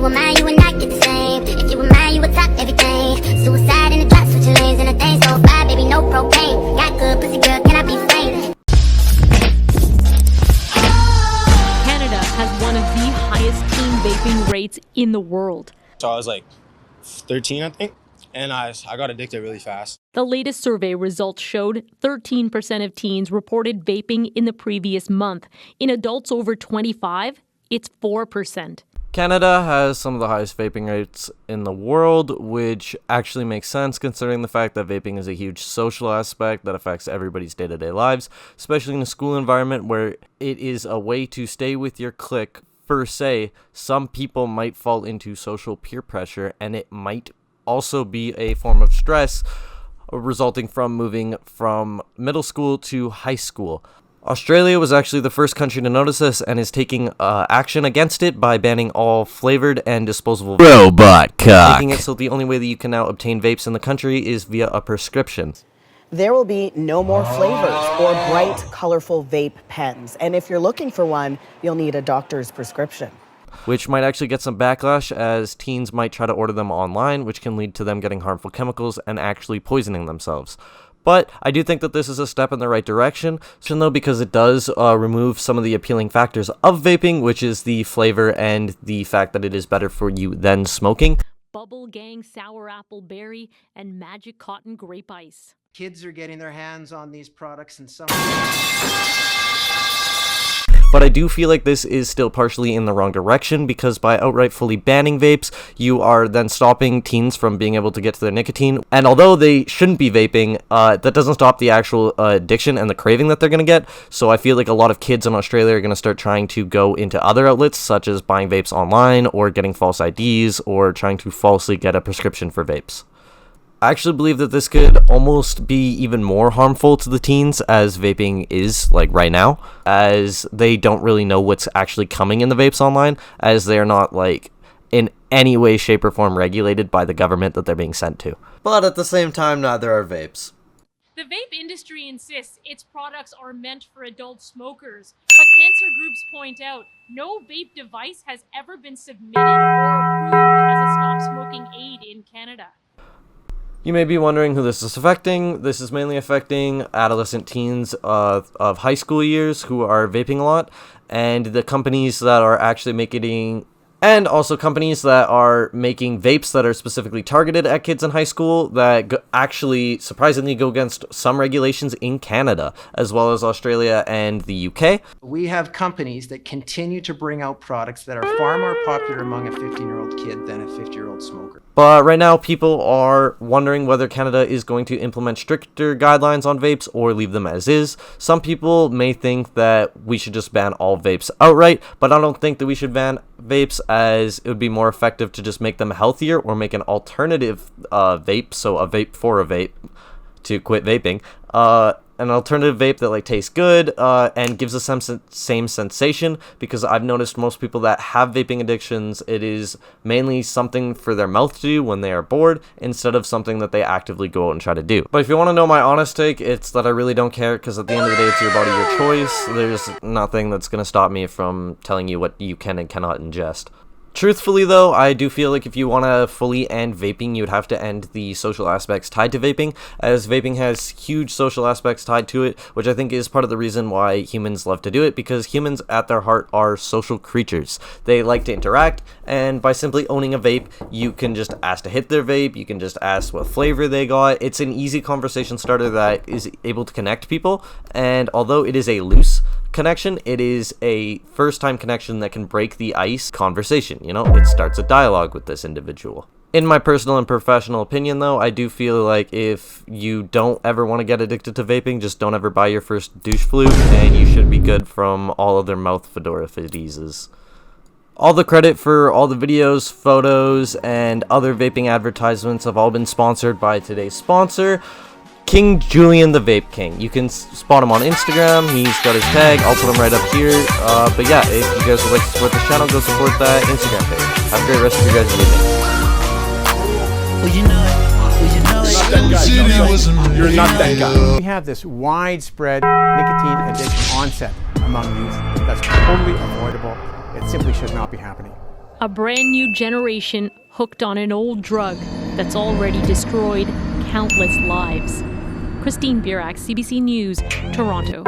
were mine, you would not get the same. If you were mine, you would top everything. Suicide in the drop, switching lanes and the things so fly, baby, no propane. Got good pussy, girl, can I be framed? Canada has one of the highest teen vaping rates in the world. So I was like 13, I think, and I got addicted really fast. The latest survey results showed 13% of teens reported vaping in the previous month. In adults over 25, it's 4%. Canada has some of the highest vaping rates in the world, which actually makes sense considering the fact that vaping is a huge social aspect that affects everybody's day-to-day lives, especially in a school environment where it is a way to stay with your clique. Per se, some people might fall into social peer pressure, and it might also be a form of stress resulting from moving from middle school to high school. Australia was actually the first country to notice this and is taking action against it by banning all flavored and disposable robot cock, making it so the only way that you can now obtain vapes in the country is via a prescription. There will be no more flavors or bright, colorful vape pens. And if you're looking for one, you'll need a doctor's prescription. Which might actually get some backlash, as teens might try to order them online, which can lead to them getting harmful chemicals and actually poisoning themselves. But I do think that this is a step in the right direction, though, because it does remove some of the appealing factors of vaping, which is the flavor and the fact that it is better for you than smoking. Bubble Gang Sour Apple Berry and Magic Cotton Grape Ice. Kids are getting their hands on these products and some... But I do feel like this is still partially in the wrong direction, because by outright fully banning vapes, you are then stopping teens from being able to get to their nicotine. And although they shouldn't be vaping, that doesn't stop the actual addiction and the craving that they're going to get. So I feel like a lot of kids in Australia are going to start trying to go into other outlets, such as buying vapes online or getting false IDs or trying to falsely get a prescription for vapes. I actually believe that this could almost be even more harmful to the teens as vaping is like right now, as they don't really know what's actually coming in the vapes online, as they're not like in any way, shape, or form regulated by the government that they're being sent to. but at the same time, neither are vapes. The vape industry insists its products are meant for adult smokers, but cancer groups point out no vape device has ever been submitted or approved as a stop smoking aid in Canada. You may be wondering who this is affecting. This is mainly affecting adolescent teens of high school years who are vaping a lot, and the companies that are actually making, and also companies that are making vapes that are specifically targeted at kids in high school that actually surprisingly go against some regulations in Canada, as well as Australia and the UK. We have companies that continue to bring out products that are far more popular among a 15-year-old kid than a 50-year-old smoker. But right now, people are wondering whether Canada is going to implement stricter guidelines on vapes or leave them as is. Some people may think that we should just ban all vapes outright, but I don't think that we should ban vapes, as it would be more effective to just make them healthier or make an alternative vape, so a vape for a vape, to quit vaping. An alternative vape that like tastes good and gives the same sensation, because I've noticed most people that have vaping addictions, it is mainly something for their mouth to do when they are bored instead of something that they actively go out and try to do. But if you want to know my honest take, it's that I really don't care, because at the end of the day, it's your body, your choice. There's nothing that's going to stop me from telling you what you can and cannot ingest. Truthfully, though, I do feel like if you want to fully end vaping, you'd have to end the social aspects tied to vaping, as vaping has huge social aspects tied to it, which I think is part of the reason why humans love to do it, because humans at their heart are social creatures. They like to interact, and by simply owning a vape, you can just ask to hit their vape, you can just ask what flavor they got. It's an easy conversation starter that is able to connect people, and although it is a loose connection, it is a first-time connection that can break the ice conversation. You know, it starts a dialogue with this individual. In my personal and professional opinion, though, I do feel like if you don't ever want to get addicted to vaping, just don't ever buy your first douche flute, and you should be good from all of their mouth fedora diseases. All the credit for all the videos, photos, and other vaping advertisements have all been sponsored by today's sponsor, King Julian the Vape King. You can spot him on Instagram. He's got his tag. I'll put him right up here. But yeah, if you guys would like to support the channel, go support that Instagram page. Have a great rest of your guys' evening. Would you know it? You're not that guy. We have this widespread nicotine addiction onset among youth that's totally avoidable. It simply should not be happening. A brand new generation hooked on an old drug that's already destroyed countless lives. Christine Burak, CBC News, Toronto.